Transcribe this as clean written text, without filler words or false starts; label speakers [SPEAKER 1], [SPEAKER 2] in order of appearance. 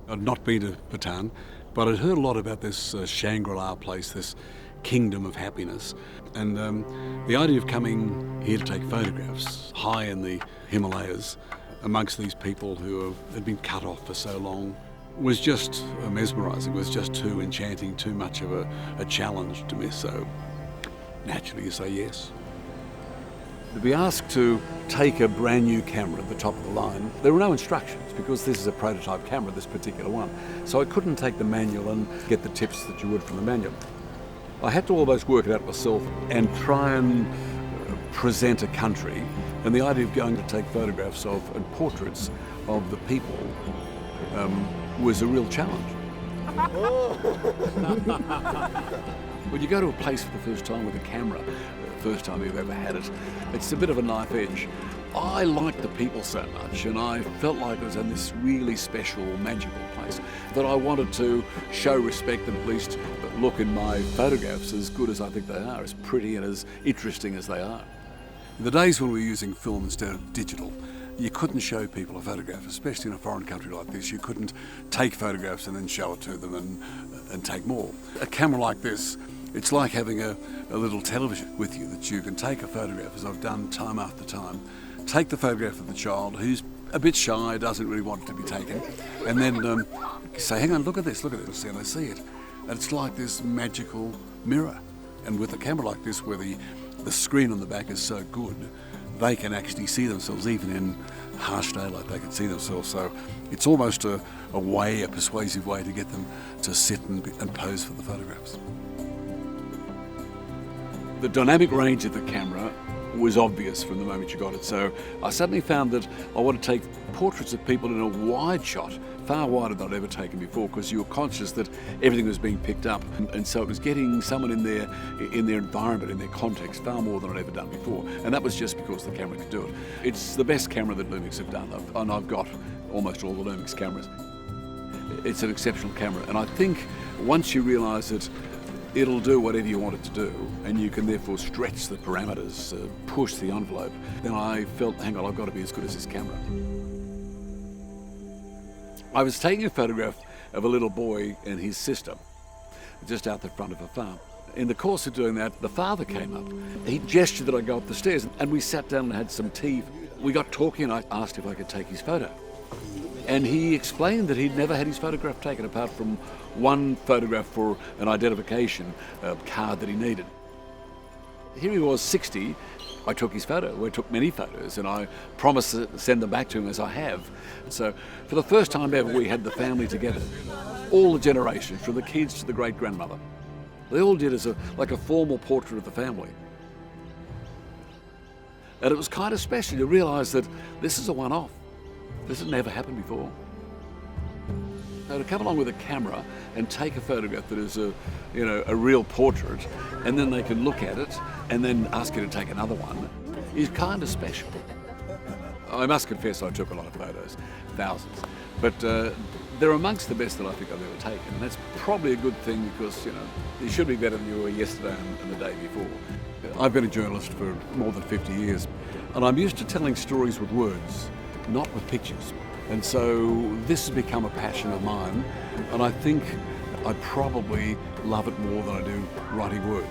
[SPEAKER 1] I'd not been to Bhutan, but I'd heard a lot about this Shangri-La place, this kingdom of happiness. And the idea of coming here to take photographs high in the Himalayas amongst these people who had been cut off for so long was just mesmerising, was just too enchanting, too much of a challenge to miss. So naturally you say yes. To be asked to take a brand new camera at the top of the line, there were no instructions because this is a prototype camera, this particular one. So I couldn't take the manual and get the tips that you would from the manual. I had to almost work it out myself and try and present a country, and the idea of going to take photographs of and portraits of the people was a real challenge. When you go to a place for the first time with a camera, the first time you've ever had it, it's a bit of a knife edge. I liked the people so much, and I felt like I was in this really special, magical place that I wanted to show respect and at least look in my photographs as good as I think they are, as pretty and as interesting as they are. In the days when we were using film instead of digital, you couldn't show people a photograph, especially in a foreign country like this. You couldn't take photographs and then show it to them and take more. A camera like this, it's like having a little television with you that you can take a photograph, as I've done time after time, take the photograph of the child who's a bit shy, doesn't really want it to be taken, and then say, hang on, look at this, and they see it. And it's like this magical mirror. And with a camera like this, where the screen on the back is so good, they can actually see themselves, even in harsh daylight, they can see themselves. So it's almost a persuasive way to get them to sit and pose for the photographs. The dynamic range of the camera was obvious from the moment you got it. So I suddenly found that I wanted to take portraits of people in a wide shot, far wider than I'd ever taken before, because you were conscious that everything was being picked up. And so it was getting someone in their environment, in their context, far more than I'd ever done before. And that was just because the camera could do it. It's the best camera that LUMIX have done, and I've got almost all the LUMIX cameras. It's an exceptional camera, and I think once you realise that it'll do whatever you want it to do, and you can therefore stretch the parameters, push the envelope, then I felt, hang on, I've got to be as good as this camera. I was taking a photograph of a little boy and his sister just out the front of a farm. In the course of doing that, the father came up. He gestured that I go up the stairs, and we sat down and had some tea. We got talking, and I asked if I could take his photo. And he explained that he'd never had his photograph taken apart from one photograph for an identification card that he needed. Here he was, 60. I took his photo. We took many photos, and I promised to send them back to him, as I have. So for the first time ever, we had the family together. All the generations, from the kids to the great-grandmother. They all did as like a formal portrait of the family. And it was kind of special. You realise that this is a one-off. This has never happened before. So to come along with a camera and take a photograph that is a real portrait, and then they can look at it and then ask you to take another one, is kind of special. I must confess I took a lot of photos, thousands, but they're amongst the best that I think I've ever taken, and that's probably a good thing because, you should be better than you were yesterday and the day before. I've been a journalist for more than 50 years, and I'm used to telling stories with words, not with pictures. And so this has become a passion of mine, and I think I probably love it more than I do writing words.